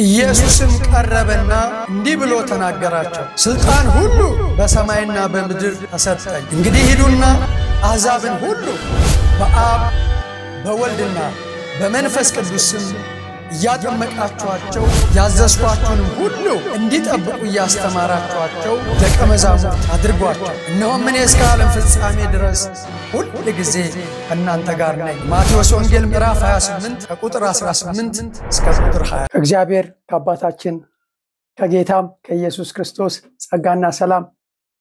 ኢየሱስም ቀረበና እንዲህ ብሎ ተናገራቸው ስልጣን ሁሉ በሰማይና በምድር ተሰጠኝ እንግዲህ ሂዱና አሕዛብን ሁሉ በአብ በወልድና በመንፈስ ቅዱስ ስም ያጠመቃችኋቸው ያዘዝኳችሁንም ሁሉ እንዲጠብቁ ያስተማራችኋቸው ደቀ መዛሙርት አድርጓቸው እነሆም እኔ እስከ ዓለም ፍጻሜ ድረስ ሁሉ ጊዜ ከእናንተ ጋር ነኝ። ማቴዎስ ወንጌል ምዕራፍ 28 ከቁጥር 18 እስከ ቁጥር 20። እግዚአብሔር ከአባታችን ከጌታም ከኢየሱስ ክርስቶስ ጸጋና ሰላም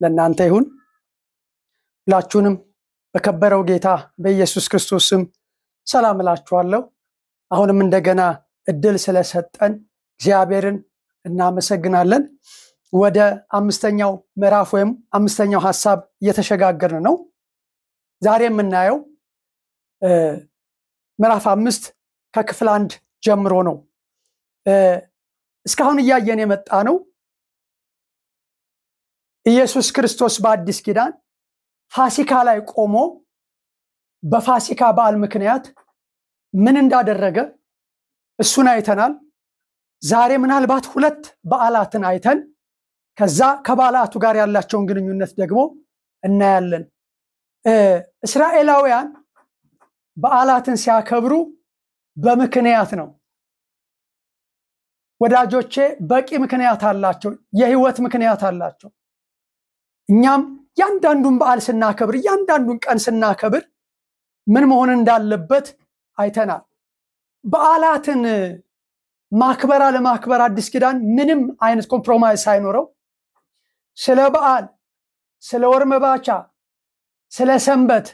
ለእናንተ ይሁን። ሁላችሁንም በከበረው ጌታ በኢየሱስ ክርስቶስ ስም ሰላም እላችኋለሁ። አሁንም እንደገና እድል ስለሰጠን እግዚአብሔርን እናመሰግናለን። ወደ አምስተኛው ምዕራፍ ወይም አምስተኛው ሐሳብ እየተሸጋገርን ነው። ዛሬ የምናየው ምዕራፍ 5 ከክፍል 1 ጀምሮ ነው። እስካሁን እያየን የመጣ ነው ኢየሱስ ክርስቶስ በአዲስ ኪዳን ፋሲካ ላይ ቆሞ በፋሲካ በዓል ምክንያት ምን እንዳደረገ እሱን አይተናል። ዛሬ ምናልባት ሁለት በዓላትን አይተን ከዛ ከበዓላቱ ጋር ያላቸውን ግንኙነት ደግሞ እናያለን። እስራኤላውያን በዓላትን ሲያከብሩ በምክንያት ነው። ወዳጆቼ በቂ ምክንያት አላቸው፣ የህይወት ምክንያት አላቸው። እኛም ያንዳንዱን በዓል ስናከብር ያንዳንዱን ቀን ስናከብር ምን መሆን እንዳለበት አይተናል። በዓላትን ማክበር አለማክበር አዲስ ኪዳን ምንም አይነት ኮምፕሮማይዝ ሳይኖረው ስለ በዓል፣ ስለ ወር መባቻ፣ ስለ ሰንበት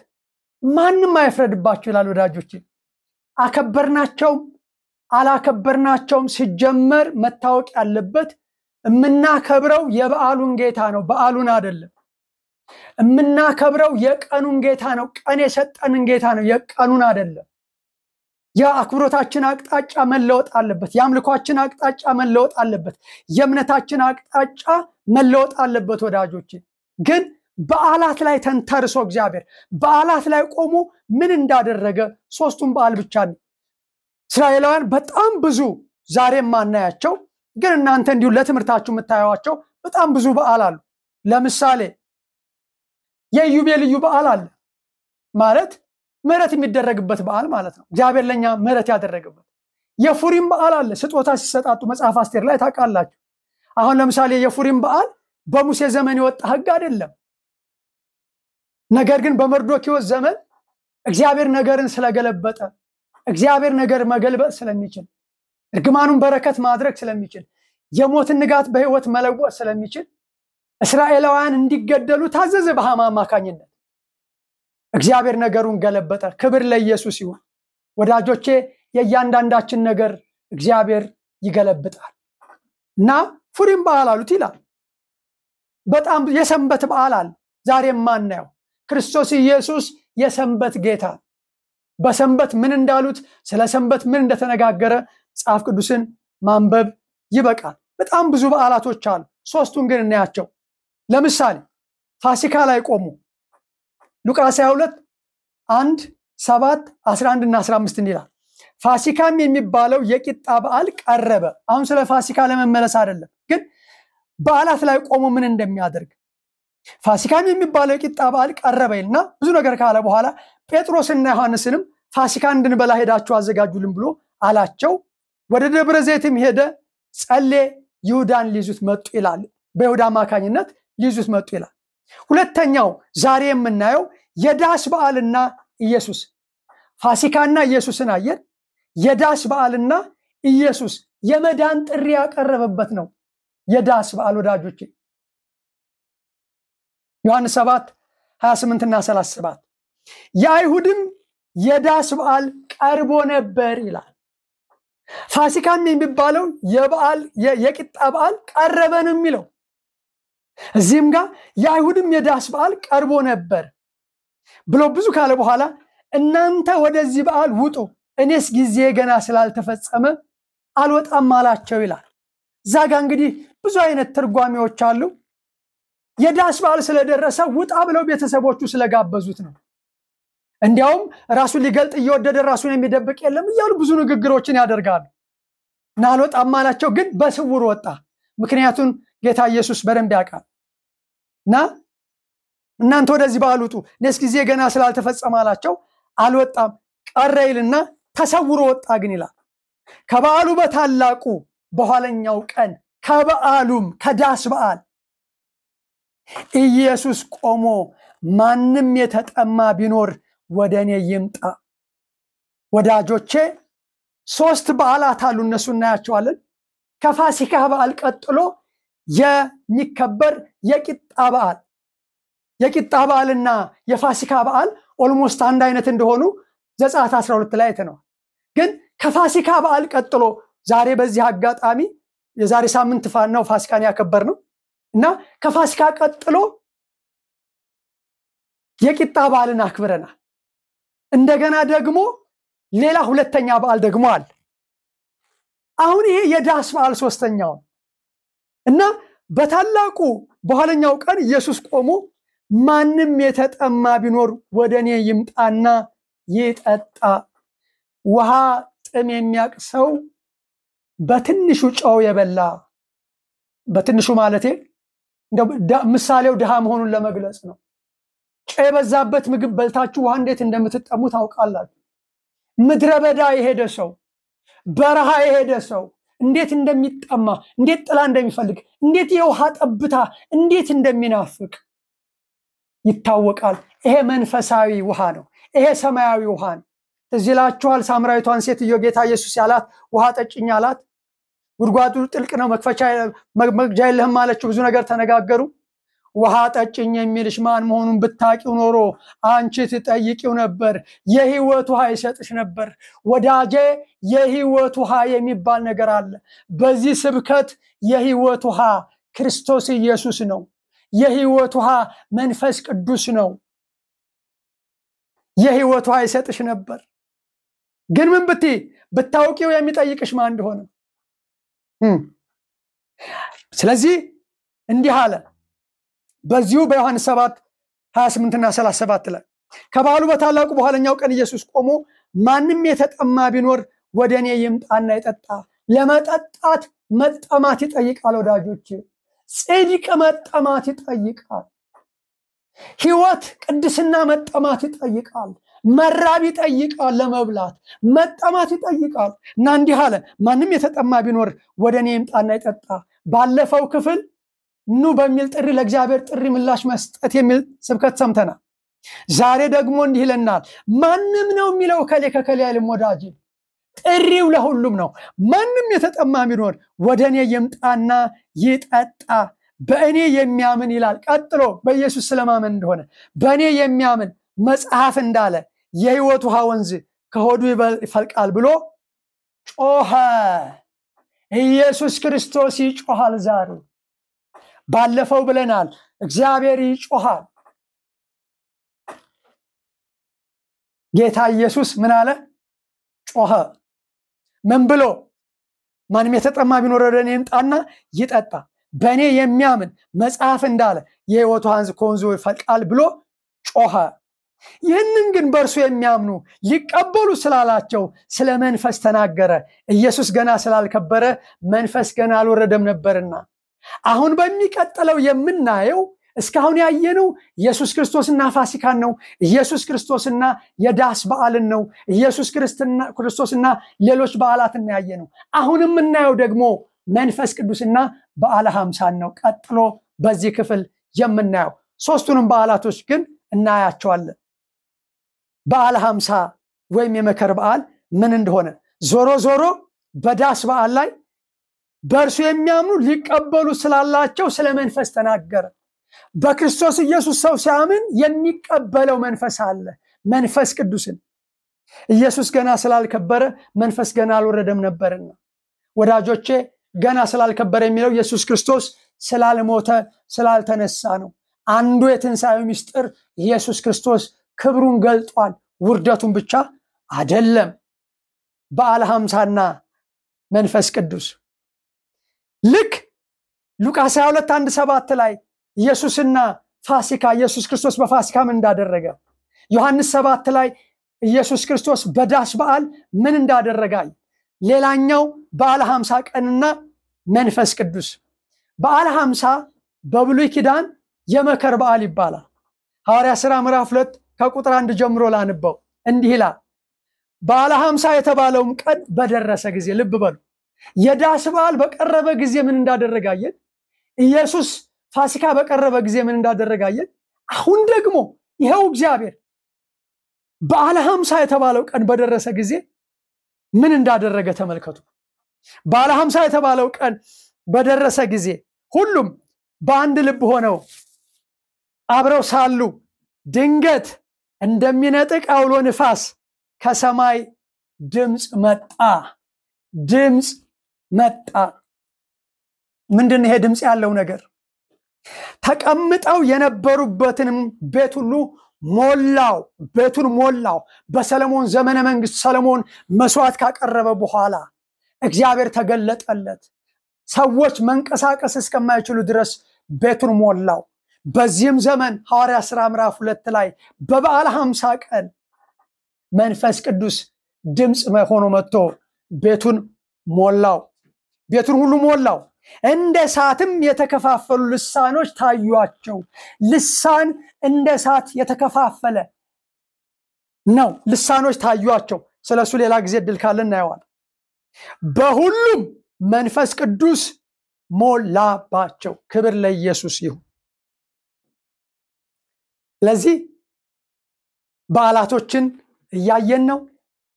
ማንም አይፍረድባችሁ ይላል። ወዳጆቼ አከበርናቸውም አላከበርናቸውም ሲጀመር መታወቅ ያለበት የምናከብረው የበዓሉን ጌታ ነው፣ በዓሉን አይደለም። የምናከብረው የቀኑን ጌታ ነው፣ ቀን የሰጠንን ጌታ ነው፣ የቀኑን አይደለም። የአክብሮታችን አቅጣጫ መለወጥ አለበት፣ የአምልኳችን አቅጣጫ መለወጥ አለበት፣ የእምነታችን አቅጣጫ መለወጥ አለበት። ወዳጆቼ ግን በዓላት ላይ ተንተርሶ እግዚአብሔር በዓላት ላይ ቆሞ ምን እንዳደረገ ሶስቱን በዓል ብቻ ነው። እስራኤላውያን በጣም ብዙ ዛሬም ማናያቸው ግን እናንተ እንዲሁ ለትምህርታችሁ የምታዩዋቸው በጣም ብዙ በዓል አሉ። ለምሳሌ የኢዮቤልዩ በዓል አለ ማለት ምህረት የሚደረግበት በዓል ማለት ነው። እግዚአብሔር ለኛ ምህረት ያደረገበት። የፉሪም በዓል አለ፣ ስጦታ ሲሰጣጡ መጽሐፍ አስቴር ላይ ታውቃላችሁ። አሁን ለምሳሌ የፉሪም በዓል በሙሴ ዘመን የወጣ ህግ አይደለም። ነገር ግን በመርዶክዮስ ዘመን እግዚአብሔር ነገርን ስለገለበጠ እግዚአብሔር ነገር መገልበጥ ስለሚችል እርግማኑን በረከት ማድረግ ስለሚችል የሞትን ንጋት በህይወት መለወጥ ስለሚችል እስራኤላውያን እንዲገደሉ ታዘዘ በሐማ አማካኝነት። እግዚአብሔር ነገሩን ገለበጠ። ክብር ለኢየሱስ ይሁን። ወዳጆቼ የእያንዳንዳችን ነገር እግዚአብሔር ይገለብጣል እና ፉሪም በዓል አሉት ይላል። በጣም የሰንበት በዓል አለ ዛሬም ማናየው። ክርስቶስ ኢየሱስ የሰንበት ጌታ። በሰንበት ምን እንዳሉት ስለ ሰንበት ምን እንደተነጋገረ መጽሐፍ ቅዱስን ማንበብ ይበቃል። በጣም ብዙ በዓላቶች አሉ። ሶስቱን ግን እናያቸው። ለምሳሌ ፋሲካ ላይ ቆሙ። ሉቃስ 22 1 7 11 እና 15 እንዲላል ፋሲካም የሚባለው የቂጣ በዓል ቀረበ። አሁን ስለ ፋሲካ ለመመለስ አይደለም፣ ግን በዓላት ላይ ቆሞ ምን እንደሚያደርግ ፋሲካም የሚባለው የቂጣ በዓል ቀረበና ብዙ ነገር ካለ በኋላ ጴጥሮስና ዮሐንስንም ፋሲካ እንድንበላ ሄዳችሁ አዘጋጁልን ብሎ አላቸው። ወደ ደብረ ዘይትም ሄደ፣ ጸሌ ይሁዳን ሊይዙት መጡ ይላል። በይሁዳ አማካኝነት ሊይዙት መጡ ይላል። ሁለተኛው ዛሬ የምናየው የዳስ በዓልና ኢየሱስ። ፋሲካና ኢየሱስን አየን። የዳስ በዓልና ኢየሱስ የመዳን ጥሪ ያቀረበበት ነው የዳስ በዓል። ወዳጆቼ ዮሐንስ 7 28 እና 37 የአይሁድም የዳስ በዓል ቀርቦ ነበር ይላል። ፋሲካም የሚባለው የበዓል የቂጣ በዓል ቀረበ ነው የሚለው። እዚህም ጋር የአይሁድም የዳስ በዓል ቀርቦ ነበር ብሎ ብዙ ካለ በኋላ እናንተ ወደዚህ በዓል ውጡ፣ እኔስ ጊዜ ገና ስላልተፈጸመ አልወጣም አላቸው ይላል። ዛጋ እንግዲህ ብዙ አይነት ትርጓሜዎች አሉ። የዳስ በዓል ስለደረሰ ውጣ ብለው ቤተሰቦቹ ስለጋበዙት ነው። እንዲያውም ራሱን ሊገልጥ እየወደደ ራሱን የሚደብቅ የለም እያሉ ብዙ ንግግሮችን ያደርጋሉ። ናልወጣም አላቸው፣ ግን በስውር ወጣ። ምክንያቱም ጌታ ኢየሱስ በደንብ ያውቃል። እና እናንተ ወደዚህ በዓል ውጡ፣ ነስ ጊዜ ገና ስላልተፈጸመ አላቸው። አልወጣም ቀረ ይልና ተሰውሮ ወጣ ግን ይላል። ከበዓሉ በታላቁ በኋለኛው ቀን ከበዓሉም ከዳስ በዓል ኢየሱስ ቆሞ ማንም የተጠማ ቢኖር ወደ እኔ ይምጣ። ወዳጆቼ 3 በዓላት አሉ፣ እነሱ እናያቸዋለን። ከፋሲካ በዓል ቀጥሎ የሚከበር የቂጣ በዓል። የቂጣ በዓልና የፋሲካ በዓል ኦልሞስት አንድ አይነት እንደሆኑ ዘጸአት 12 ላይ አይተነዋል። ግን ከፋሲካ በዓል ቀጥሎ ዛሬ በዚህ አጋጣሚ የዛሬ ሳምንት ነው ፋሲካን ያከበር ነው እና ከፋሲካ ቀጥሎ የቂጣ በዓልን አክብረናል። እንደገና ደግሞ ሌላ ሁለተኛ በዓል ደግሞ አለ። አሁን ይሄ የዳስ በዓል 3ኛው እና በታላቁ በኋለኛው ቀን ኢየሱስ ቆሞ ማንም የተጠማ ቢኖር ወደ እኔ ይምጣና ይጠጣ። ውሃ ጥም የሚያቅሰው በትንሹ ጨው የበላ፣ በትንሹ ማለቴ ምሳሌው ድሃ መሆኑን ለመግለጽ ነው። ጨው የበዛበት ምግብ በልታችሁ ውሃ እንዴት እንደምትጠሙ ታውቃላችሁ። ምድረ በዳ የሄደ ሰው፣ በረሃ የሄደ ሰው እንዴት እንደሚጠማ፣ እንዴት ጥላ እንደሚፈልግ፣ እንዴት የውሃ ጠብታ እንዴት እንደሚናፍቅ ይታወቃል። ይሄ መንፈሳዊ ውሃ ነው። ይሄ ሰማያዊ ውሃ ነው። ትዝ ይላችኋል ሳምራዊቷን ሴትዮ ጌታ ኢየሱስ ያላት ውሃ ጠጭኝ አላት። ጉድጓዱ ጥልቅ ነው፣ መግጃ የለህም አለችው። ብዙ ነገር ተነጋገሩ። ውሃ ጠጭኝ የሚልሽ ማን መሆኑን ብታቂው ኖሮ አንቺ ትጠይቂው ነበር፣ የህይወት ውሃ ይሰጥሽ ነበር። ወዳጄ የህይወት ውሃ የሚባል ነገር አለ። በዚህ ስብከት የህይወት ውሃ ክርስቶስ ኢየሱስ ነው። የህይወት ውሃ መንፈስ ቅዱስ ነው። የህይወት ውሃ ይሰጥሽ ነበር። ግን ምን ብታውቂው የሚጠይቅሽ ማን እንደሆነ። ስለዚህ እንዲህ አለ በዚሁ በዮሐንስ 7:28 እና 37 ላይ ከበዓሉ በታላቁ በኋለኛው ቀን ኢየሱስ ቆሞ ማንም የተጠማ ቢኖር ወደ እኔ ይምጣና ይጠጣ። ለመጠጣት መጠማት ይጠይቃል ወዳጆቼ። ጽድቅ መጠማት ይጠይቃል። ህይወት ቅድስና መጠማት ይጠይቃል። መራብ ይጠይቃል። ለመብላት መጠማት ይጠይቃል። እና እንዲህ አለ ማንም የተጠማ ቢኖር ወደ እኔ ይምጣና ይጠጣ። ባለፈው ክፍል ኑ በሚል ጥሪ ለእግዚአብሔር ጥሪ ምላሽ መስጠት የሚል ስብከት ሰምተናል። ዛሬ ደግሞ እንዲህ ይለናል። ማንም ነው የሚለው ከሌ ከከሌ አይልም ወዳጅ፣ ጥሪው ለሁሉም ነው። ማንም የተጠማ ቢኖር ወደ እኔ ይምጣና ይጠጣ። በእኔ የሚያምን ይላል። ቀጥሎ በኢየሱስ ስለማመን እንደሆነ በእኔ የሚያምን መጽሐፍ እንዳለ የህይወት ውሃ ወንዝ ከሆዱ ይፈልቃል ብሎ ጮኸ። ኢየሱስ ክርስቶስ ይጮሃል ዛሬ። ባለፈው ብለናል እግዚአብሔር ይጮሃል። ጌታ ኢየሱስ ምን አለ? ጮኸ። ምን ብሎ? ማንም የተጠማ ቢኖር ወደ እኔ ይምጣና ይጠጣ። በእኔ የሚያምን መጽሐፍ እንዳለ የህይወት ውሃ ወንዝ ከወንዙ ይፈልቃል ብሎ ጮኸ። ይህንን ግን በእርሱ የሚያምኑ ሊቀበሉ ስላላቸው ስለ መንፈስ ተናገረ። ኢየሱስ ገና ስላልከበረ መንፈስ ገና አልወረደም ነበርና። አሁን በሚቀጥለው የምናየው እስካሁን ያየነው ኢየሱስ ክርስቶስና ፋሲካን ነው። ኢየሱስ ክርስቶስና የዳስ በዓልን ነው። ኢየሱስ ክርስቶስና ሌሎች በዓላትን ያየነው። አሁን የምናየው ደግሞ መንፈስ ቅዱስና በዓለ ሀምሳን ነው። ቀጥሎ በዚህ ክፍል የምናየው ሶስቱንም በዓላቶች ግን እናያቸዋለን። በዓለ ሀምሳ ወይም የመከር በዓል ምን እንደሆነ ዞሮ ዞሮ በዳስ በዓል ላይ በእርሱ የሚያምኑ ሊቀበሉ ስላላቸው ስለ መንፈስ ተናገረ። በክርስቶስ ኢየሱስ ሰው ሲያምን የሚቀበለው መንፈስ አለ፣ መንፈስ ቅዱስን። ኢየሱስ ገና ስላልከበረ መንፈስ ገና አልወረደም ነበርና ወዳጆቼ፣ ገና ስላልከበረ የሚለው ኢየሱስ ክርስቶስ ስላልሞተ ስላልተነሳ ነው። አንዱ የትንሣኤው ምስጢር ኢየሱስ ክርስቶስ ክብሩን ገልጧል፣ ውርደቱን ብቻ አይደለም። በዓለ ሀምሳና መንፈስ ቅዱስ ልክ ሉቃስ 22:1-7 ላይ ኢየሱስና ፋሲካ ኢየሱስ ክርስቶስ በፋሲካ ምን እንዳደረገ፣ ዮሐንስ 7 ላይ ኢየሱስ ክርስቶስ በዳስ በዓል ምን እንዳደረገ፣ ሌላኛው በዓለ 50 ቀንና መንፈስ ቅዱስ። በዓለ 50 በብሉይ ኪዳን የመከር በዓል ይባላል። ሐዋርያ ሥራ ምዕራፍ 2 ከቁጥር 1 ጀምሮ ላንበው። እንዲህ ይላል። በዓለ 50 የተባለውም ቀን በደረሰ ጊዜ፣ ልብ በሉ፣ የዳስ በዓል በቀረበ ጊዜ ምን እንዳደረጋየን፣ ኢየሱስ ፋሲካ በቀረበ ጊዜ ምን እንዳደረጋየን፣ አሁን ደግሞ ይሄው እግዚአብሔር በዓለ 50 የተባለው ቀን በደረሰ ጊዜ ምን እንዳደረገ ተመልከቱ። በዓለ 50 የተባለው ቀን በደረሰ ጊዜ ሁሉም በአንድ ልብ ሆነው አብረው ሳሉ ድንገት እንደሚነጥቅ አውሎ ንፋስ ከሰማይ ድምፅ መጣ። ምንድን ይሄ ድምፅ ያለው ነገር? ተቀምጠው የነበሩበትንም ቤት ሁሉ ሞላው። ቤቱን ሞላው። በሰለሞን ዘመነ መንግስት ሰለሞን መስዋዕት ካቀረበ በኋላ እግዚአብሔር ተገለጠለት። ሰዎች መንቀሳቀስ እስከማይችሉ ድረስ ቤቱን ሞላው። በዚህም ዘመን ሐዋርያ ሥራ ምዕራፍ 2 ላይ በበዓለ 50 ቀን መንፈስ ቅዱስ ድምፅ ሆኖ መጥቶ ቤቱን ሞላው። ቤቱን ሁሉ ሞላው። እንደ እሳትም የተከፋፈሉ ልሳኖች ታዩአቸው። ልሳን እንደ እሳት የተከፋፈለ ነው። ልሳኖች ታዩአቸው። ስለሱ ሌላ ጊዜ እድል ካለ እናየዋለን። በሁሉም መንፈስ ቅዱስ ሞላባቸው። ክብር ለኢየሱስ ይሁን። ለዚህ በዓላቶችን እያየን ነው።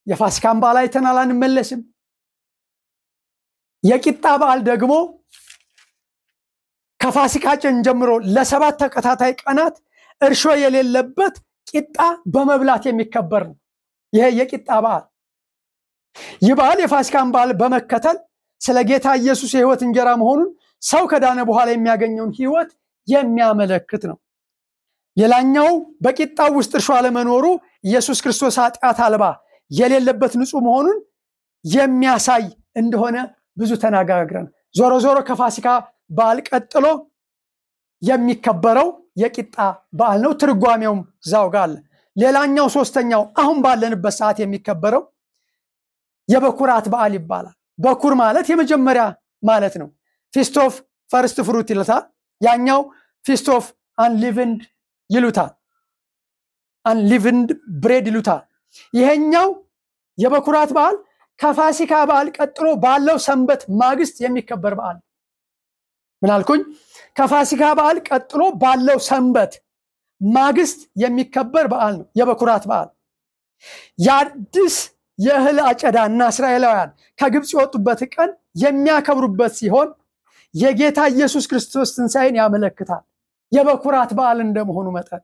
የፋሲካን በዓል አይተናል፣ አንመለስም። የቂጣ በዓል ደግሞ ከፋሲካ ቀን ጀምሮ ለ7 ተከታታይ ቀናት እርሾ የሌለበት ቂጣ በመብላት የሚከበር ነው። ይሄ የቂጣ በዓል። ይህ በዓል የፋሲካን በዓል በመከተል ስለ ጌታ ኢየሱስ የሕይወት እንጀራ መሆኑን ሰው ከዳነ በኋላ የሚያገኘውን ሕይወት የሚያመለክት ነው። ሌላኛው በቂጣው ውስጥ እርሾ አለመኖሩ ኢየሱስ ክርስቶስ ኃጢአት አልባ የሌለበት ንጹህ መሆኑን የሚያሳይ እንደሆነ ብዙ ተነጋግረን፣ ዞሮ ዞሮ ከፋሲካ በዓል ቀጥሎ የሚከበረው የቂጣ በዓል ነው። ትርጓሜውም እዛው ጋር አለ። ሌላኛው ሶስተኛው አሁን ባለንበት ሰዓት የሚከበረው የበኩራት በዓል ይባላል። በኩር ማለት የመጀመሪያ ማለት ነው። ፊስት ኦፍ ፈርስት ፍሩት ይሉታል። ያኛው ፊስት ኦፍ አንሊቭንድ ይሉታል። አንሊቭንድ ብሬድ ይሉታል። ይሄኛው የበኩራት በዓል ከፋሲካ በዓል ቀጥሎ ባለው ሰንበት ማግስት የሚከበር በዓል። ምን አልኩኝ? ከፋሲካ በዓል ቀጥሎ ባለው ሰንበት ማግስት የሚከበር በዓል ነው የበኩራት በዓል። የአዲስ የእህል አጨዳና እስራኤላውያን ከግብፅ የወጡበት ቀን የሚያከብሩበት ሲሆን የጌታ ኢየሱስ ክርስቶስ ትንሣኤን ያመለክታል። የበኩራት በዓል እንደመሆኑ መጠን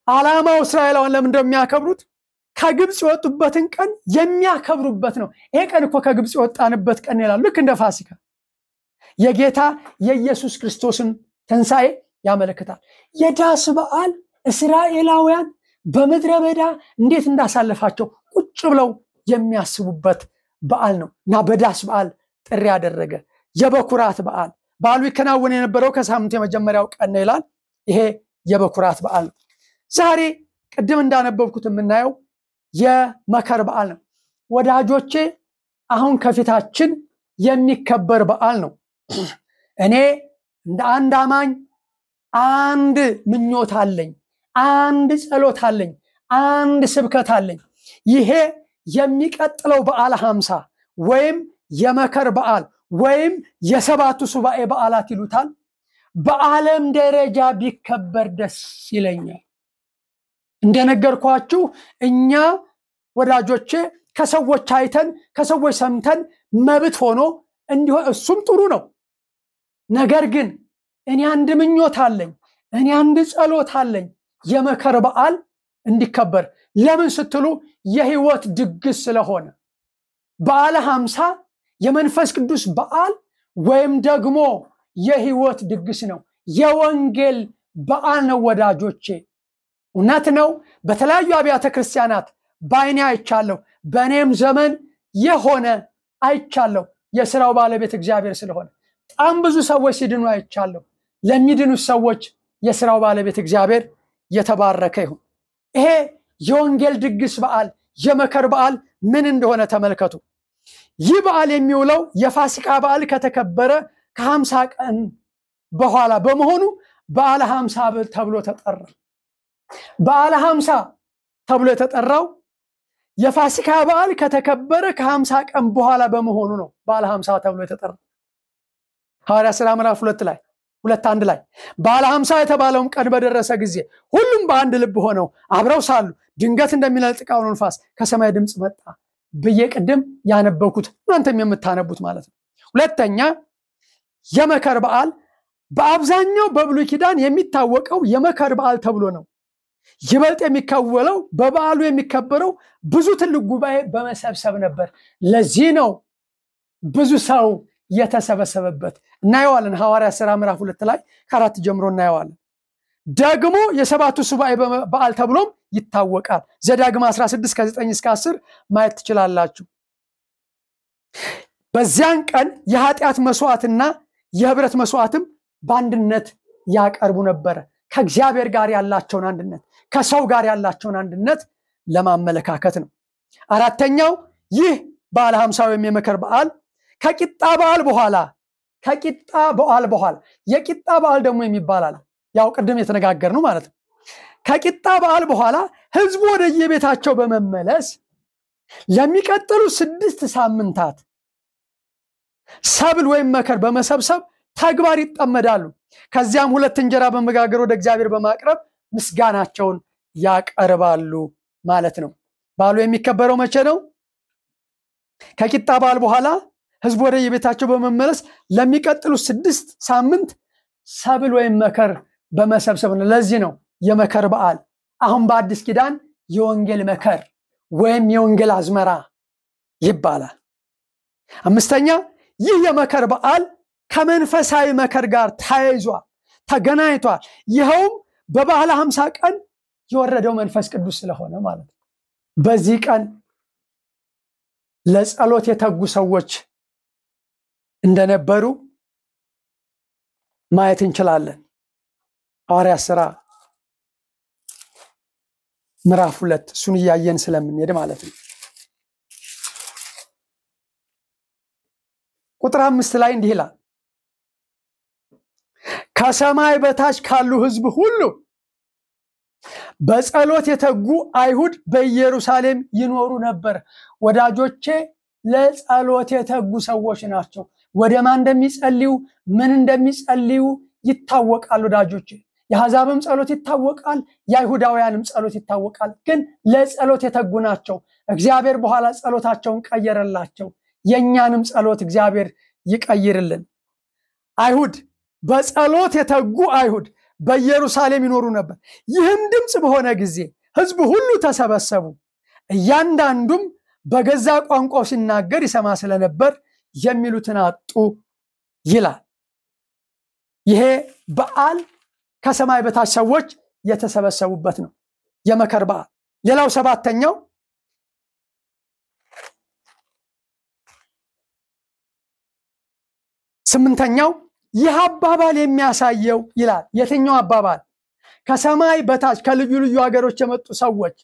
ዓላማው እስራኤላውያን ለምን እንደሚያከብሩት ከግብፅ የወጡበትን ቀን የሚያከብሩበት ነው። ይሄ ቀን እኮ ከግብፅ የወጣንበት ቀን ይላሉ። ልክ እንደ ፋሲካ የጌታ የኢየሱስ ክርስቶስን ትንሣኤ ያመለክታል። የዳስ በዓል እስራኤላውያን በምድረ በዳ እንዴት እንዳሳለፋቸው ቁጭ ብለው የሚያስቡበት በዓል ነው እና በዳስ በዓል ጥሪ ያደረገ የበኩራት በዓል። በዓሉ ይከናወን የነበረው ከሳምንቱ የመጀመሪያው ቀን ነው ይላል። ይሄ የበኩራት በዓል ነው። ዛሬ ቅድም እንዳነበብኩት የምናየው የመከር በዓል ነው። ወዳጆቼ አሁን ከፊታችን የሚከበር በዓል ነው። እኔ እንደ አንድ አማኝ አንድ ምኞት አለኝ፣ አንድ ጸሎት አለኝ፣ አንድ ስብከት አለኝ። ይሄ የሚቀጥለው በዓለ 50 ወይም የመከር በዓል ወይም የሰባቱ ሱባኤ በዓላት ይሉታል በዓለም ደረጃ ቢከበር ደስ ይለኛል። እንደነገርኳችሁ እኛ ወዳጆቼ ከሰዎች አይተን ከሰዎች ሰምተን መብት ሆኖ እንዲሆን እሱም ጥሩ ነው። ነገር ግን እኔ አንድ ምኞት አለኝ፣ እኔ አንድ ጸሎት አለኝ፣ የመከር በዓል እንዲከበር። ለምን ስትሉ የሕይወት ድግስ ስለሆነ በዓለ 50 የመንፈስ ቅዱስ በዓል ወይም ደግሞ የሕይወት ድግስ ነው። የወንጌል በዓል ነው ወዳጆቼ። እውነት ነው። በተለያዩ አብያተ ክርስቲያናት በዓይኔ አይቻለሁ። በእኔም ዘመን የሆነ አይቻለሁ። የሥራው ባለቤት እግዚአብሔር ስለሆነ በጣም ብዙ ሰዎች ሲድኑ አይቻለሁ። ለሚድኑት ሰዎች የሥራው ባለቤት እግዚአብሔር የተባረከ ይሁን። ይሄ የወንጌል ድግስ በዓል የመከር በዓል ምን እንደሆነ ተመልከቱ። ይህ በዓል የሚውለው የፋሲካ በዓል ከተከበረ ከ50 ቀን በኋላ በመሆኑ በዓለ 50 ተብሎ ተጠራ። በዓለ 50 ተብሎ የተጠራው የፋሲካ በዓል ከተከበረ ከ50 ቀን በኋላ በመሆኑ ነው በዓለ 50 ተብሎ የተጠራው። ሐዋርያት ሥራ ምዕራፍ 2:1 ላይ በዓለ 50 የተባለውም ቀን በደረሰ ጊዜ ሁሉም በአንድ ልብ ሆነው አብረው ሳሉ ድንገት እንደሚነጥቅ አውሎ ነፋስ ከሰማይ ድምፅ መጣ ብዬ ቅድም ያነበብኩት እናንተም የምታነቡት ማለት ነው። ሁለተኛ የመከር በዓል በአብዛኛው በብሉይ ኪዳን የሚታወቀው የመከር በዓል ተብሎ ነው። ይበልጥ የሚከወለው በበዓሉ የሚከበረው ብዙ ትልቅ ጉባኤ በመሰብሰብ ነበር። ለዚህ ነው ብዙ ሰው የተሰበሰበበት። እናየዋለን ሐዋርያት ሥራ ምዕራፍ 2 ላይ ከ4 ጀምሮ እናየዋለን። ደግሞ የሰባቱ ሱባኤ በዓል ተብሎም ይታወቃል። ዘዳግም 16 ከ9-10 ማየት ትችላላችሁ። በዚያን ቀን የኃጢአት መስዋዕትና የህብረት መስዋዕትም በአንድነት ያቀርቡ ነበር። ከእግዚአብሔር ጋር ያላቸውን አንድነት፣ ከሰው ጋር ያላቸውን አንድነት ለማመለካከት ነው። አራተኛው ይህ በዓለ 50 ወይም የመከር በዓል ከቂጣ በዓል በኋላ የቂጣ በዓል ደግሞ የሚባላል ያው ቅድም የተነጋገርነው ማለት ነው። ከቂጣ በዓል በኋላ ህዝቡ ወደ የቤታቸው በመመለስ ለሚቀጥሉ 6 ሳምንታት ሰብል ወይም መከር በመሰብሰብ ተግባር ይጠመዳሉ። ከዚያም 2 እንጀራ በመጋገር ወደ እግዚአብሔር በማቅረብ ምስጋናቸውን ያቀርባሉ ማለት ነው። በዓሉ የሚከበረው መቼ ነው? ከቂጣ በዓል በኋላ ህዝቡ ወደ የቤታቸው በመመለስ ለሚቀጥሉ 6 ሳምንት ሰብል ወይም መከር በመሰብሰብ ነው። ለዚህ ነው የመከር በዓል አሁን በአዲስ ኪዳን የወንጌል መከር ወይም የወንጌል አዝመራ ይባላል። አምስተኛ ይህ የመከር በዓል ከመንፈሳዊ መከር ጋር ተገናኝቷል። ይኸውም በበዓለ 50 ቀን የወረደው መንፈስ ቅዱስ ስለሆነ ማለት ነው። በዚህ ቀን ለጸሎት የተጉ ሰዎች እንደነበሩ ማየት እንችላለን። ሐዋርያት ሥራ ምዕራፍ 2 እሱን እያየን ስለምንሄድ ማለት ነው። ቁጥር 5 ላይ እንዲህ ይላል፣ ከሰማይ በታች ካሉ ህዝብ ሁሉ በጸሎት የተጉ አይሁድ በኢየሩሳሌም ይኖሩ ነበር። ወዳጆቼ ለጸሎት የተጉ ሰዎች ናቸው። ወደ ማን እንደሚጸልዩ ምን እንደሚጸልዩ ይታወቃል። ወዳጆቼ የአሕዛብም ጸሎት ይታወቃል፣ የአይሁዳውያንም ጸሎት ይታወቃል። ግን ለጸሎት የተጉ ናቸው። እግዚአብሔር በኋላ ጸሎታቸውን ቀየረላቸው። የኛንም ጸሎት እግዚአብሔር ይቀይርልን። አይሁድ በጸሎት የተጉ አይሁድ በኢየሩሳሌም ይኖሩ ነበር። ይህም ድምፅ በሆነ ጊዜ ህዝቡ ሁሉ ተሰበሰቡ፣ እያንዳንዱም በገዛ ቋንቋው ሲናገር ይሰማ ስለነበር የሚሉትን አጡ ይላል። ይሄ በዓል ከሰማይ በታች ሰዎች የተሰበሰቡበት ነው፣ የመከር በዓል። ሌላው 7ኛው ይህ አባባል የሚያሳየው ይላል። የትኛው አባባል? ከሰማይ በታች ከልዩ ልዩ ሀገሮች የመጡ ሰዎች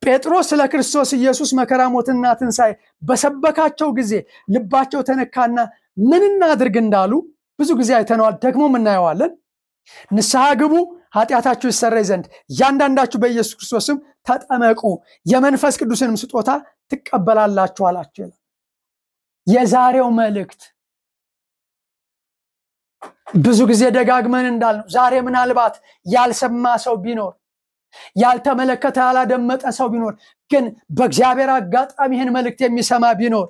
ጴጥሮስ ስለ ክርስቶስ ኢየሱስ መከራ፣ ሞትና ትንሣኤ በሰበካቸው ጊዜ ልባቸው ተነካና ምን እናድርግ እንዳሉ ብዙ ጊዜ አይተነዋል፣ ደግሞ እናየዋለን። ንስሐ ግቡ፣ ኃጢአታችሁ ይሰረይ ዘንድ እያንዳንዳችሁ በኢየሱስ ክርስቶስም ተጠመቁ፣ የመንፈስ ቅዱስንም ስጦታ ትቀበላላችሁ አላቸው ይላል። የዛሬው መልእክት ብዙ ጊዜ ደጋግመን እንዳልነው ዛሬ ምናልባት ያልሰማ ሰው ቢኖር፣ ያልተመለከተ ያላደመጠ ሰው ቢኖር፣ ግን በእግዚአብሔር አጋጣሚ ይህን መልእክት የሚሰማ ቢኖር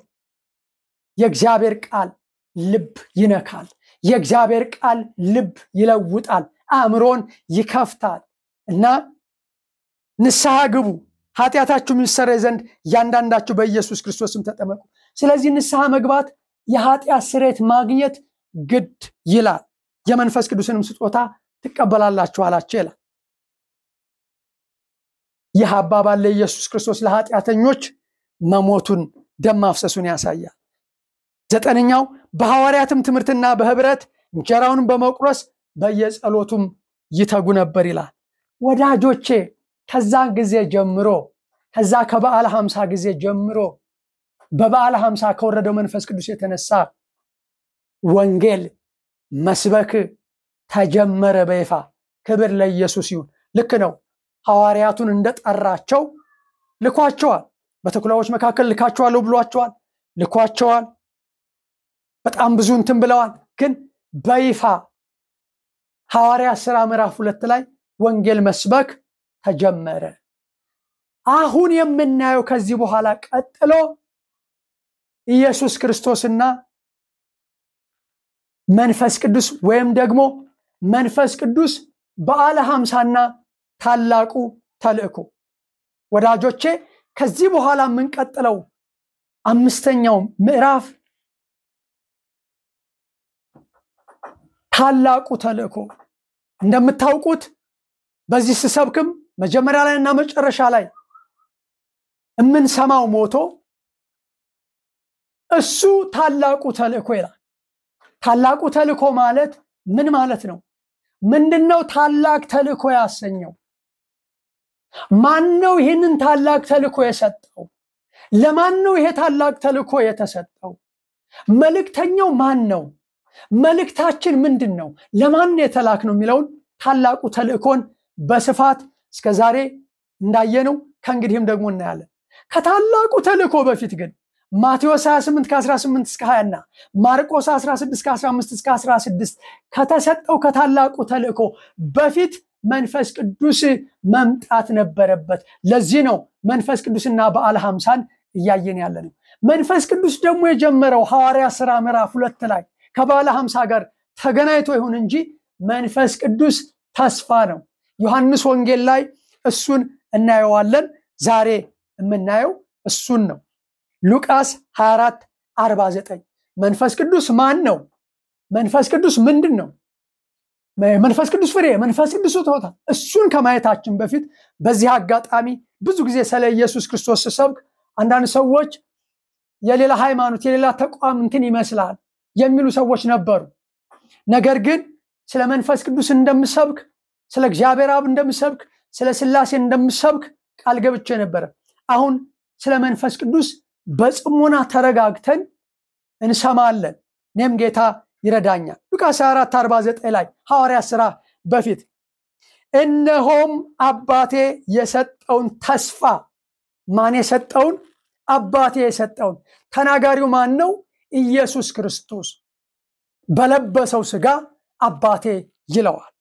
የእግዚአብሔር ቃል ልብ ይነካል። የእግዚአብሔር ቃል ልብ ይለውጣል፣ አእምሮን ይከፍታል። እና ንስሐ ግቡ፣ ኃጢአታችሁም ይሰረይ ዘንድ እያንዳንዳችሁ በኢየሱስ ክርስቶስም ተጠመቁ። ስለዚህ ንስሐ መግባት የኃጢአት ስርየት ማግኘት ግድ ይላል። የመንፈስ ቅዱስንም ስጦታ ትቀበላላችሁ አላቸው ይላል። ይህ አባባል ለኢየሱስ ክርስቶስ ለኃጢአተኞች መሞቱን ደም ማፍሰሱን ያሳያል። 9ኛው በሐዋርያትም ትምህርትና በህብረት እንጀራውን በመቁረስ በየጸሎቱም ይተጉ ነበር ይላል። ወዳጆቼ ከዛ ጊዜ ጀምሮ ከዛ ከበዓለ 50 ጊዜ ጀምሮ በበዓለ ሐምሳ ከወረደው መንፈስ ቅዱስ የተነሳ ወንጌል መስበክ ተጀመረ በይፋ። ክብር ለኢየሱስ ይሁን። ልክ ነው። ሐዋርያቱን እንደጠራቸው ልኳቸዋል። በተኩላዎች መካከል ልካቸዋለሁ ብሏቸዋል። ልኳቸዋል። በጣም ብዙ እንትን ብለዋል። ግን በይፋ ሐዋርያት ሥራ ምዕራፍ 2 ላይ ወንጌል መስበክ ተጀመረ። አሁን የምናየው ከዚህ በኋላ ቀጥሎ ኢየሱስ ክርስቶስና መንፈስ ቅዱስ ወይም ደግሞ መንፈስ ቅዱስ በዓለ ሐምሳና ታላቁ ተልእኮ። ወዳጆቼ ከዚህ በኋላ የምንቀጥለው አምስተኛው ምዕራፍ ታላቁ ተልእኮ። እንደምታውቁት በዚህ ስሰብክም መጀመሪያ ላይ እና መጨረሻ ላይ የምንሰማው ሞቶ እሱ ታላቁ ተልእኮ ይላል። ታላቁ ተልእኮ ማለት ምን ማለት ነው? ምንድነው ታላቅ ተልእኮ ያሰኘው? ማን ነው ይህንን ታላቅ ተልእኮ የሰጠው? ለማን ነው ይሄ ታላቅ ተልእኮ የተሰጠው? መልእክተኛው ማን ነው? መልእክታችን ምንድነው? ለማን የተላክ ነው የሚለውን ታላቁ ተልእኮን በስፋት እስከዛሬ እንዳየነው ከእንግዲህም ደግሞ እናያለን። ከታላቁ ተልእኮ በፊት ግን ማቴዎስ 28 ከ18 እስከ 20 እና ማርቆስ 16 ከ15 እስከ 16 ከተሰጠው ከታላቁ ተልእኮ በፊት መንፈስ ቅዱስ መምጣት ነበረበት። ለዚህ ነው መንፈስ ቅዱስና በዓለ ሐምሳን እያየን ያለነው። መንፈስ ቅዱስ ደግሞ የጀመረው ሐዋርያት ሥራ ምዕራፍ 2 ላይ ከበዓለ ሐምሳ ጋር ተገናኝቶ ይሁን እንጂ መንፈስ ቅዱስ ተስፋ ነው። ዮሐንስ ወንጌል ላይ እሱን እናየዋለን። ዛሬ የምናየው እሱን ነው። ሉቃስ 24:49 መንፈስ ቅዱስ ማን ነው? መንፈስ ቅዱስ ምንድን ነው? መንፈስ ቅዱስ ፍሬ፣ መንፈስ ቅዱስ ስጦታ። እሱን ከማየታችን በፊት በዚህ አጋጣሚ ብዙ ጊዜ ስለ ኢየሱስ ክርስቶስ ስሰብክ አንዳንድ ሰዎች የሌላ ሃይማኖት የሌላ ተቋም እንትን ይመስላል የሚሉ ሰዎች ነበሩ። ነገር ግን ስለ መንፈስ ቅዱስ እንደምሰብክ፣ ስለ እግዚአብሔር አብ እንደምሰብክ፣ ስለ ሥላሴ እንደምሰብክ ቃል ገብቼ ነበር። አሁን ስለ መንፈስ ቅዱስ በጽሞና ተረጋግተን እንሰማለን። እኔም ጌታ ይረዳኛል። ሉቃስ 24:49 ላይ ሐዋርያት ሥራ በፊት እነሆም አባቴ የሰጠውን ተስፋ። ማን የሰጠውን? አባቴ የሰጠውን። ተናጋሪው ማን ነው? ኢየሱስ ክርስቶስ በለበሰው ሥጋ አባቴ ይለዋል።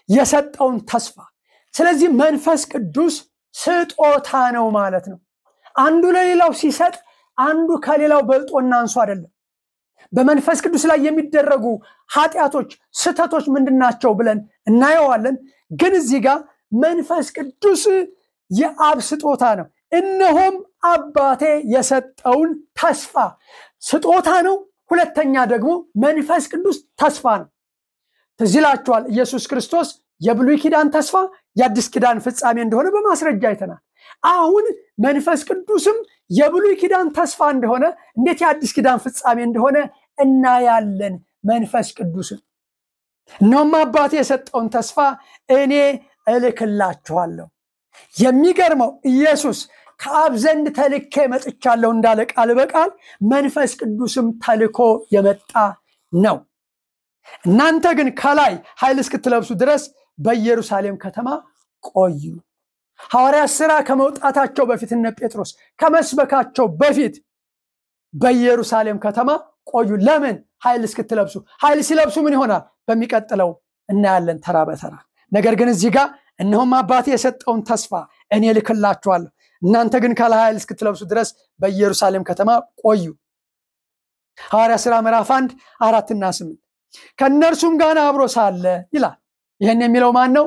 የሰጠውን ተስፋ። ስለዚህ መንፈስ ቅዱስ ስጦታ ነው ማለት ነው። አንዱ ለሌላው ሲሰጥ አንዱ ከሌላው በልጦና አንሱ አይደለም። በመንፈስ ቅዱስ ላይ የሚደረጉ ኃጢአቶች፣ ስህተቶች ምንድናቸው ብለን እናየዋለን። ግን እዚህ ጋር መንፈስ ቅዱስ የአብ ስጦታ ነው። እነሆም አባቴ የሰጠውን ተስፋ ስጦታ ነው። ሁለተኛ ደግሞ መንፈስ ቅዱስ ተስፋ ነው። ትዝ ይላችኋል ኢየሱስ ክርስቶስ የብሉይ ኪዳን ተስፋ የአዲስ ኪዳን ፍጻሜ እንደሆነ በማስረጃ አይተናል። አሁን መንፈስ ቅዱስም የብሉይ ኪዳን ተስፋ እንደሆነ፣ እንዴት የአዲስ ኪዳን ፍጻሜ እንደሆነ እናያለን። መንፈስ ቅዱስ እነሆም አባቴ የሰጠውን ተስፋ እኔ እልክላችኋለሁ። የሚገርመው ኢየሱስ ከአብ ዘንድ ተልኬ መጥቻለሁ እንዳለ ቃል በቃል መንፈስ ቅዱስም ተልኮ የመጣ ነው። እናንተ ግን ከላይ ኃይል እስክትለብሱ ድረስ በኢየሩሳሌም ከተማ ቆዩ። ሐዋርያት ሥራ ከመውጣታቸው በፊት እነ ጴጥሮስ ከመስበካቸው በፊት በኢየሩሳሌም ከተማ ቆዩ። ለምን? ኃይል እስክትለብሱ። ኃይል ሲለብሱ ምን ይሆናል? በሚቀጥለው እናያለን ተራ በተራ። ነገር ግን እዚህ ጋር እነሆም አባቴ የሰጠውን ተስፋ እኔ እልክላችኋለሁ፣ እናንተ ግን ከላይ ኃይል እስክትለብሱ ድረስ በኢየሩሳሌም ከተማ ቆዩ። ሐዋርያት ሥራ ምዕራፍ 1:4 እና 8 ከእነርሱም ጋር አብሮ ሳለ ይላል። ይህን የሚለው ማን ነው?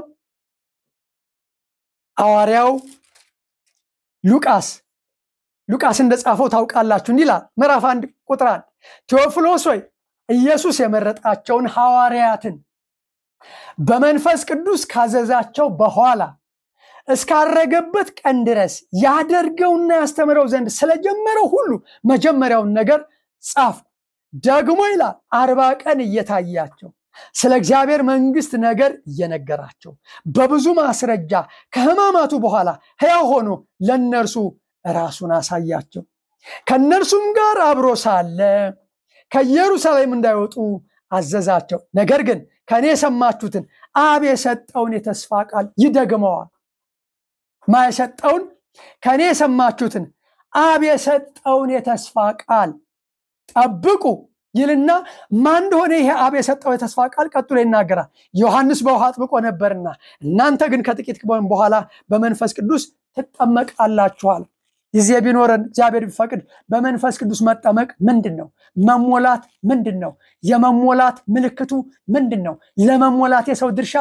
ሐዋርያው ሉቃስ እንደጻፈው ታውቃላችሁ። እንዲህ ይላል ምዕራፍ 1:1 ቴዎፍሎስ ሆይ ኢየሱስ የመረጣቸውን ሐዋርያትን በመንፈስ ቅዱስ ካዘዛቸው በኋላ እስካረገበት ቀን ድረስ ያደርገውና ያስተምረው ዘንድ ስለጀመረው ሁሉ መጀመሪያውን ነገር ጻፍ። ደግሞ ይላል 40 ቀን እየታያቸው ስለ እግዚአብሔር መንግስት ነገር እየነገራቸው በብዙ ማስረጃ ከሕማማቱ በኋላ ሕያው ሆኖ ለነርሱ ራሱን አሳያቸው። ከነርሱም ጋር አብሮ ሳለ ከኢየሩሳሌም እንዳይወጡ አዘዛቸው። ነገር ግን ከኔ የሰማችሁትን አብ የሰጠውን የተስፋ ቃል ይደግመዋል። ማይሰጠውን ከኔ የሰማችሁትን አብ የሰጠውን የተስፋ ቃል ጠብቁ ይልና ማን እንደሆነ ይሄ አብ የሰጠው የተስፋ ቃል ቀጥሎ ይናገራል። ዮሐንስ በውሃ አጥምቆ ነበርና እናንተ ግን ከጥቂት ቀን በኋላ በመንፈስ ቅዱስ ትጠመቃላችኋል። ጊዜ ቢኖረን እግዚአብሔር ቢፈቅድ በመንፈስ ቅዱስ መጠመቅ ምንድነው? መሞላት ምንድነው? የመሞላት ምልክቱ ምንድነው? ለመሞላት የሰው ድርሻ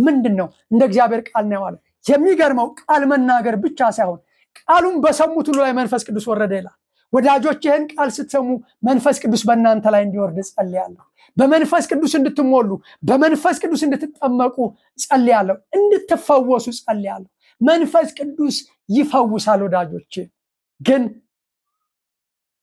ምንድነው? እንደ እግዚአብሔር ቃል ነው ያለው። የሚገርመው ቃል መናገር ብቻ ሳይሆን ቃሉን በሰሙት ሁሉ ላይ መንፈስ ቅዱስ ወረደ ይላል። ወዳጆች ይህን ቃል ስትሰሙ መንፈስ ቅዱስ በእናንተ ላይ እንዲወርድ ጸልያለሁ። በመንፈስ ቅዱስ እንድትሞሉ፣ በመንፈስ ቅዱስ እንድትጠመቁ ጸልያለሁ። እንድትፈወሱ ጸልያለሁ። መንፈስ ቅዱስ ይፈውሳል ወዳጆች። ግን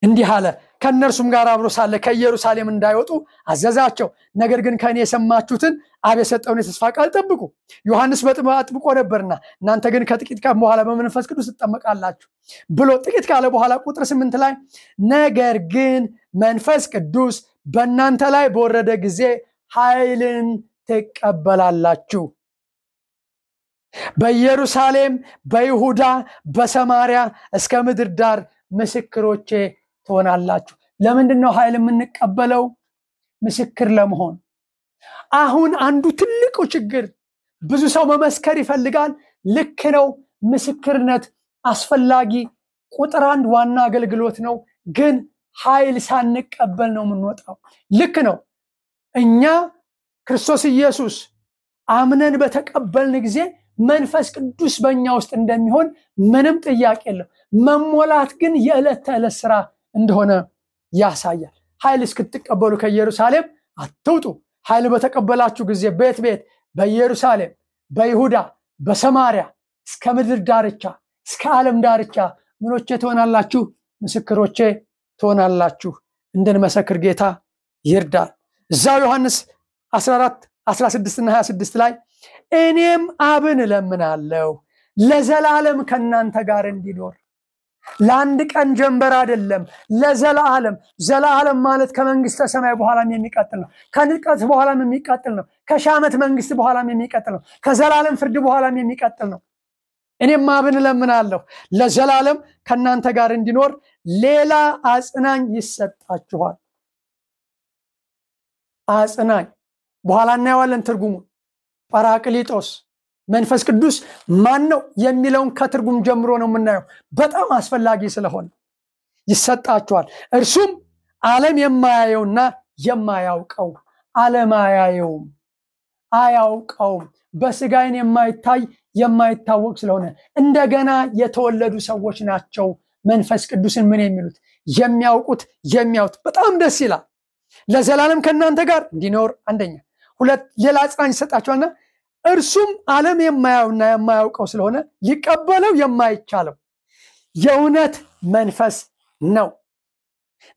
እንዲህ አለ፣ ከነርሱም ጋር አብሮ ሳለ ከኢየሩሳሌም እንዳይወጡ አዘዛቸው። ነገር ግን ከኔ የሰማችሁትን አብ የሰጠውን የተስፋ ቃል ጠብቁ። ዮሐንስ አጥምቆ ነበርና እናንተ ግን ከጥቂት ቀን በኋላ በመንፈስ ቅዱስ ትጠመቃላችሁ ብሎ ጥቂት ካለ በኋላ ቁጥር 8 ላይ ነገር ግን መንፈስ ቅዱስ በእናንተ ላይ በወረደ ጊዜ ኃይልን ትቀበላላችሁ፣ በኢየሩሳሌም፣ በይሁዳ፣ በሰማርያ እስከ ምድር ዳር ምስክሮቼ ትሆናላችሁ። ለምንድነው ኃይል የምንቀበለው? ምስክር ለመሆን። አሁን አንዱ ትልቁ ችግር ብዙ ሰው መመስከር ይፈልጋል። ልክ ነው። ምስክርነት አስፈላጊ ቁጥር 1 ዋና አገልግሎት ነው። ግን ኃይል ሳንቀበል ነው የምንወጣው። ልክ ነው። እኛ ክርስቶስ ኢየሱስ አምነን በተቀበልን ጊዜ መንፈስ ቅዱስ በእኛ ውስጥ እንደሚሆን ምንም ጥያቄ የለም። መሞላት ግን የዕለት ተዕለት ስራ እንደሆነ ያሳያል። ኃይል እስክትቀበሉ ከኢየሩሳሌም አትውጡ። ኃይል በተቀበላችሁ ጊዜ ቤት በኢየሩሳሌም፣ በይሁዳ፣ በሰማርያ እስከ ምድር ዳርቻ እስከ ዓለም ዳርቻ ምኖቼ ትሆናላችሁ፣ ምስክሮቼ ትሆናላችሁ። እንድንመሰክር ጌታ ይርዳል። እዛው ዮሐንስ 14 16 እና 26 ላይ እኔም አብን እለምናለሁ ለዘላለም ከናንተ ጋር እንዲኖር። ለአንድ ቀን ጀንበር አይደለም፣ ለዘላለም። ዘላለም ማለት ከመንግስተ ሰማይ በኋላም የሚቀጥል ነው። ከንጥቀት በኋላም የሚቀጥል ነው። ከሺህ ዓመት መንግስት በኋላም የሚቀጥል ነው። ከዘላለም ፍርድ በኋላም የሚቀጥል ነው። እኔም አብን እለምናለሁ ለዘላለም ከናንተ ጋር እንዲኖር ሌላ አጽናኝ ይሰጣችኋል። አጽናኝ በኋላ እናየዋለን ትርጉሙ። ጳራቅሊጦስ መንፈስ ቅዱስ ማን ነው የሚለውን ከትርጉም ጀምሮ ነው የምናየው። በጣም አስፈላጊ ስለሆነ ይሰጣችኋል። እርሱም ዓለም የማያየውና የማያውቀው፣ ዓለም አያውቀውም፣ በስጋ ዓይን የማይታይ የማይታወቅ ስለሆነ እንደገና የተወለዱ ሰዎች ናቸው መንፈስ ቅዱስን ምን የሚሉት የሚያውቁት የሚያዩት። በጣም ደስ ይላል። ለዘላለም ከናንተ ጋር እንዲኖር አንደኛ። ሁለት ሌላ አጽናኝ ይሰጣችኋልና እርሱም ዓለም የማያውና የማያውቀው ስለሆነ ሊቀበለው የማይቻለው የእውነት መንፈስ ነው።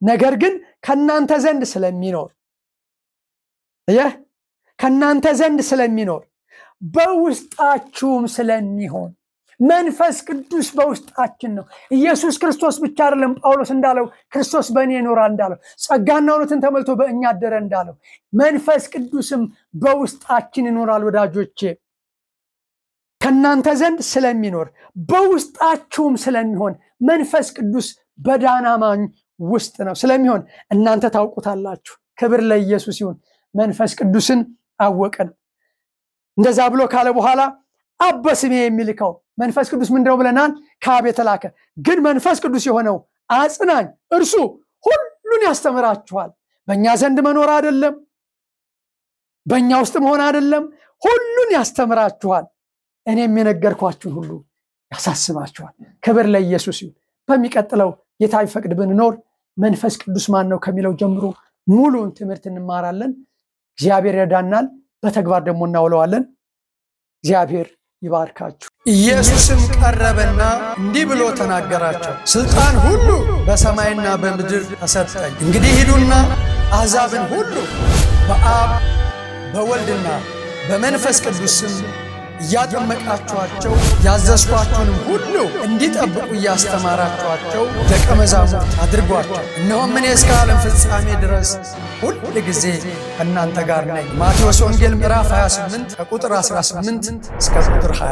ነገር ግን ከናንተ ዘንድ ስለሚኖር በውስጣችሁም ስለሚሆን መንፈስ ቅዱስ በውስጣችን ነው። ኢየሱስ ክርስቶስ ብቻ አይደለም ጳውሎስ እንዳለው ክርስቶስ በእኔ ይኖራል እንዳለው፣ ጸጋና እውነትን ተመልቶ በእኛ አደረ እንዳለው መንፈስ ቅዱስም በውስጣችን ይኖራል። ወዳጆቼ ከናንተ ዘንድ ስለሚኖር በውስጣችሁም ስለሚሆን መንፈስ ቅዱስ በዳናማኝ ውስጥ ነው ስለሚሆን እናንተ ታውቁታላችሁ። ክብር ለኢየሱስ ይሁን። መንፈስ ቅዱስን አወቀን። እንደዛ ብሎ ካለ በኋላ አብ በስሜ የሚልከው መንፈስ ቅዱስ ምንድነው ብለናል? ከአብ የተላከ ግን መንፈስ ቅዱስ የሆነው አጽናኝ እርሱ ሁሉን ያስተምራችኋል። በእኛ ዘንድ መኖር አይደለም፣ በእኛ ውስጥ መሆን አይደለም፣ ሁሉን ያስተምራችኋል። እኔም የነገርኳችሁን ሁሉ ያሳስባችኋል። ክብር ለኢየሱስ ይሁን። በሚቀጥለው ጌታ ቢፈቅድ ብንኖር መንፈስ ቅዱስ ማን ነው ከሚለው ጀምሮ ሙሉን ትምህርት እንማራለን። እግዚአብሔር ይረዳናል። በተግባር ደግሞ እናውለዋለን። እግዚአብሔር ይባርካችሁ። ኢየሱስም ቀረበና እንዲህ ብሎ ተናገራቸው፣ ስልጣን ሁሉ በሰማይና በምድር ተሰጠኝ። እንግዲህ ሂዱና አሕዛብን ሁሉ በአብ በወልድና በመንፈስ ቅዱስ ስም እያጠመቃችኋቸው ያዘዝኳችሁንም ሁሉ እንዲጠብቁ እያስተማራችኋቸው ደቀ መዛሙርት አድርጓቸው እነሆም እኔ እስከ ዓለም ፍጻሜ ድረስ ሁል ጊዜ ከእናንተ ጋር ነኝ ማቴዎስ ወንጌል ምዕራፍ 28 ከቁጥር 18 እስከ ቁጥር 20